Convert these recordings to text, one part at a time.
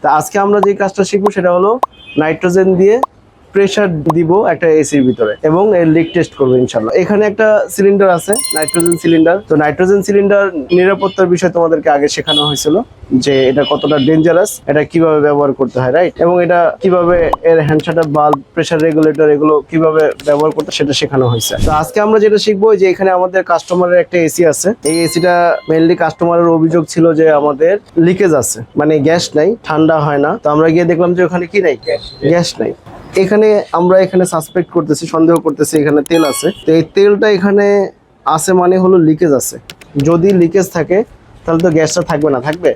তা আজকে আমরা যে কাজটা শিখবো সেটা হলো নাইট্রোজেন দিয়ে প্রেসার দিব একটা এসির ভিতরে এবং এর লিক টেস্ট করবো ইনশাল্লাহ। এখানে একটা সিলিন্ডার আছে, নাইট্রোজেন সিলিন্ডার। তো নাইট্রোজেন সিলিন্ডার নিরাপত্তার বিষয় তোমাদেরকে আগে শেখানো হয়েছিল যে এটা কতটা ডেঞ্জারাস, এটা কিভাবে ব্যবহার করতে হয়, রাইট? এবং এটা কিভাবে এর hand shutter bulb, pressure regulator এগুলো কিভাবে ব্যবহার করতে সেটা শেখানো হয়েছে। তো আজকে আমরা যেটা শিখবো যে এখানে আমাদের কাস্টমারের একটা এসি আছে। এই এসিটা মেইনলি কাস্টমারের অভিযোগ ছিল যে আমাদের লিকেজ আছে, মানে গ্যাস নাই, ঠান্ডা হয় না। তো আমরা গিয়ে দেখলাম যে ওখানে কি নাই, গ্যাস নাই। এখানে আমরা সাসপেক্ট করতেছি, সন্দেহ করতেছি এখানে তেল আছে। তো এই তেলটা এখানে আছে মানে হলো লিকেজ আছে। যদি লিকেজ থাকে তাহলে তো গ্যাসটা থাকবে না, থাকবে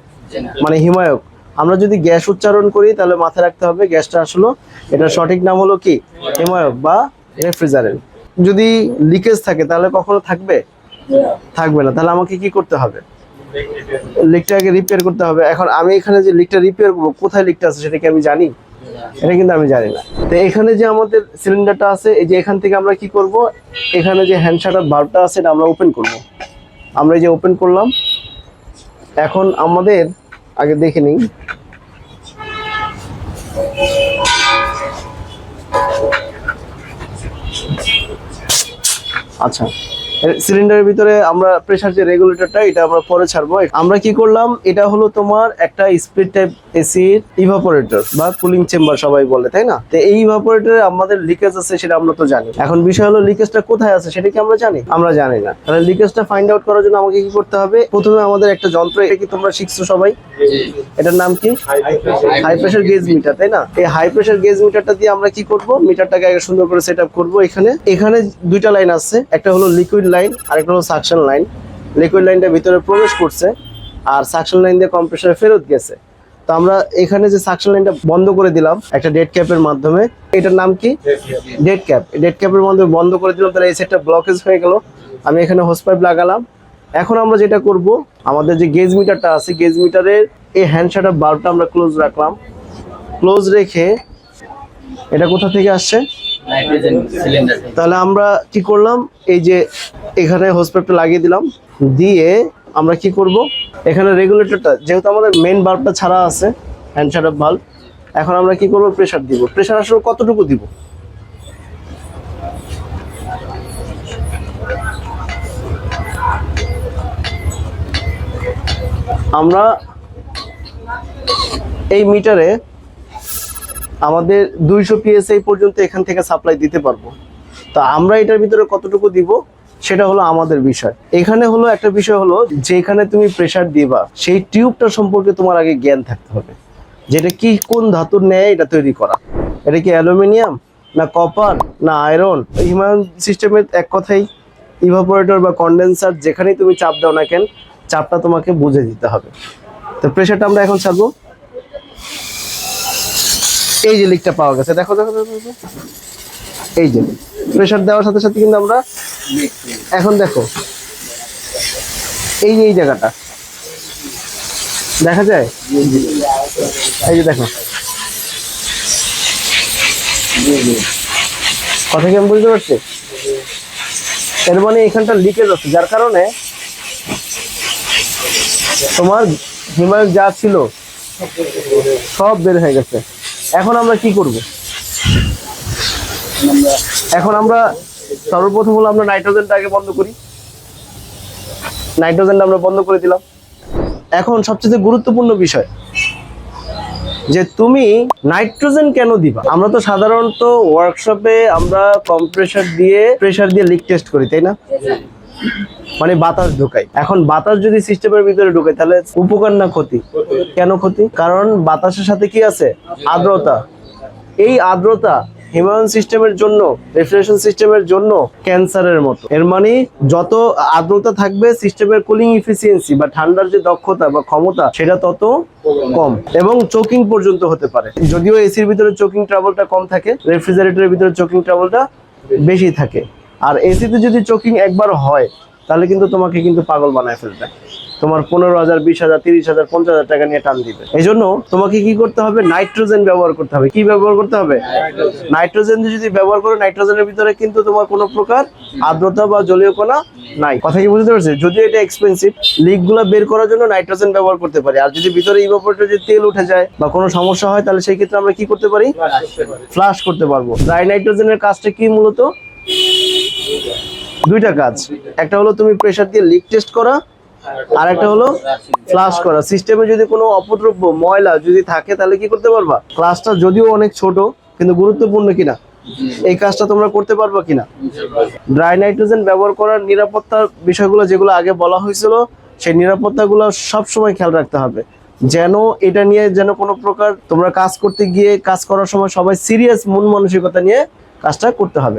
মানে হিমায়ক। আমরা যদি গ্যাস উচ্চারণ করি তাহলে মাথায় রাখতে হবে গ্যাসটা আসলে এটা সঠিক নাম হলো কি, হিমায়ক বা রেফ্রিজারেন্ট। যদি লিকেজ থাকে তাহলে কখনো থাকবে, থাকবে না। তাহলে আমাকে কি করতে হবে, লিকটাকে রিপেয়ার করতে হবে। এখন আমি এখানে যে লিকটা রিপেয়ার করবো, কোথায় লিকটা আছে সেটা কি আমি জানি? এটা কিন্তু আমি জানি না। তো এখানে যে আমাদের সিলিন্ডারটা আছে, এই যে এখান থেকে আমরা কি করব, এখানে যে হ্যান্ড শাটার বাল্বটা আছে এটা আমরা ওপেন করব। আমরা এই যে ওপেন করলাম। এখন আমাদের আগে দেখে নিই, আচ্ছা সিলিন্ডারের ভিতরে আমরা প্রেসার যে রেগুলেটরটা এটা আমরা পরে ছাড়বো। আমরা কি করলাম, এটা হলো তোমার একটা স্প্লিট টাইপ এসির ইভাপোরেটর বা কুলিং চেম্বার সবাই বলে, তাই না? তো এই ইভাপোরেটরে আমাদের লিকেজ আছে সেটা আমরা তো জানি। এখন বিষয় হলো লিকেজটা কোথায় আছে সেটা কি আমরা জানি? আমরা জানি না। তাহলে লিকেজটা ফাইন্ড আউট করার জন্য আমাকে কি করতে হবে, প্রথমে আমাদের একটা যন্ত্র, এটা কি তোমরা শিখছো সবাই, এটার নাম কি, হাই প্রেসার গেজ মিটার, তাই না? এই হাই প্রেসার গেজ মিটারটা দিয়ে আমরা কি করব, মিটারটাকে আগে সুন্দর করে সেট আপ করবো। এখানে দুইটা লাইন আছে, একটা হলো লিকুইড লাইন আর একটা হলো সাকশন লাইন। লিকুইড লাইনটা ভিতরে প্রবেশ করছে আর সাকশন লাইন দিয়ে কম্প্রেসরে ফেরত গেছে। তো আমরা এখানে যে সাকশন লাইনটা বন্ধ করে দিলাম একটা ডেড ক্যাপের মাধ্যমে, এটার নাম কি, ডেড ক্যাপ। ডেড ক্যাপের মাধ্যমে বন্ধ করে দিলাম, তাহলে এই সেটটা ব্লকেজ হয়ে গেল। আমি এখানে হোস পাইপ লাগালাম। এখন আমরা যেটা করব, আমাদের যে গেজ মিটারটা আছে, গেজ মিটারের এই হ্যান্ড শাটার বাল্বটা আমরা ক্লোজ রাখলাম। ক্লোজ রেখে এটা কোথা থেকে আসছে, নাইট্রোজেন সিলিন্ডার। তাহলে আমরা কি করলাম, এই যে এখানে হোস পাইপটা লাগিয়ে দিলাম। দিয়ে আমরা কি করব, এখানে রেগুলেটরটা যেহেতু আমাদের মেইন বাল্বটা ছাড়া আছে, হ্যান্ড শাটার বাল্ব, এখন আমরা কি করব, প্রেসার দিব। প্রেসার আসলে কতটুকু দিব, আমরা এই মিটারে আমাদের 200 PSI পর্যন্ত এখান থেকে সাপ্লাই দিতে পারবো। তা আমরা এটার ভিতরে কতটুকু দিব সেটা হলো আমাদের বিষয়। এখানে হলো একটা বিষয় হলো, যেখানে তুমি প্রেসার দিবা সেই টিউবটা সম্পর্কে তোমার আগে জ্ঞান থাকতে হবে, যেটা কি কোন ধাতুর ন্যায় এটা তৈরি করা, এটা কি অ্যালুমিনিয়াম না কপার না আয়রন। হিউম্যান সিস্টেমের এক কথাই ইভাপোরেটর বা কন্ডেন্সার, যেখানেই তুমি চাপ দাও না কেন, চাপটা তোমাকে বুঝে দিতে হবে। তো প্রেসারটা আমরা এখন ছাড়বো। এই যে লিকটা পাওয়া গেছে, দেখো দেখো দেখো, এই যে প্রেসার দেওয়ার সাথে সাথে কিন্তু আমরা এখন দেখো এই যে এই জায়গাটা দেখা যায়, এই যে দেখো, কথা কি আমি বুঝতে পারছি? এর মানে এখানটা লিকেজ আছে, যার কারণে তোমার হিমায়ক যা ছিল সব বের হয়ে গেছে। এখন আমরা কি করব, এখন আমরা সর্বপ্রথম হলো আমরা নাইট্রোজেনটা আগে বন্ধ করি। নাইট্রোজেনটা আমরা বন্ধ করে দিলাম। এখন সবচেয়ে গুরুত্বপূর্ণ বিষয় যে তুমি নাইট্রোজেন কেন দিবা। আমরা তো সাধারণত ওয়ার্কশপে আমরা কম্প্রেসার দিয়ে প্রেসার দিয়ে লিক টেস্ট করি, তাই না? মানে বাতাস ঢোকাই। এখন বাতাস যদি সিস্টেমের ভিতরে ঢোকে তাহলে উপকার না ক্ষতি? কেন ক্ষতি? কারণ বাতাসের সাথে কি আছে, আর্দ্রতা। এই আর্দ্রতা হিউম্যান সিস্টেমের জন্য, রেফ্রিজারেশন সিস্টেমের জন্য ক্যান্সারের মতো। এর মানে যত আর্দ্রতা থাকবে সিস্টেমের কুলিং এফিসিয়েন্সি বা ঠান্ডার যে দক্ষতা বা ক্ষমতা সেটা তত কম, এবং চোকিং পর্যন্ত হতে পারে। যদিও এসির ভিতরে চোকিং ট্রাবলটা কম থাকে, রেফ্রিজারেটরের ভিতরে চোকিং ট্রাবলটা বেশি থাকে। আর এসিতে যদি চোকিং একবার হয় তাহলে কিন্তু তোমাকে কিন্তু পাগল বানায় ফেলবে। তোমার 15,000, 20,000, 30,000, 50,000 টাকা নিয়ে টান দিবে। এই জন্য তোমাকে কি করতে হবে, নাইট্রোজেন ব্যবহার করতে হবে। কি ব্যবহার করতে হবে? নাইট্রোজেন যদি ব্যবহার করো, নাইট্রোজেনের ভিতরে কিন্তু তোমার কোনো প্রকার আর্দ্রতা বা জলীয় কণা নাই। কথা কি বুঝতে পারছি? যদিও এটা এক্সপেন্সিভ, লিক গুলা বের করার জন্য নাইট্রোজেন ব্যবহার করতে পারি। আর যদি ভিতরে ইভাপোরেটর যে তেল উঠে যায় বা কোনো সমস্যা হয়, তাহলে সেই ক্ষেত্রে আমরা কি করতে পারি? ফ্লাশ করতে পারবো। ড্রাই নাইট্রোজেনের কাজটা কি? মূলত দুইটা কাজ। একটা হলো তুমি প্রেসার দিয়ে লিক টেস্ট করা, আর একটা হলো ফ্লাশ করা। সিস্টেমে যদি কোনো অপদ্রব্য ময়লা যদি থাকে, তাহলে কি করতে পারবা? ক্লাসটা যদিও অনেক ছোট, কিন্তু গুরুত্বপূর্ণ কিনা, এই কাজটা তোমরা করতে পারবা কিনা? ড্রাই নাইট্রোজেন ব্যবহার করার নিরাপত্তার বিষয়গুলো যেগুলো আগে বলা হয়েছিল, সেই নিরাপত্তাগুলো সবসময় খেয়াল রাখতে হবে, যেন এটা নিয়ে যেন কোনো প্রকার তোমরা কাজ করতে গিয়ে, কাজ করার সময় সবাই সিরিয়াস মন মানসিকতা নিয়ে কাজটা করতে হবে।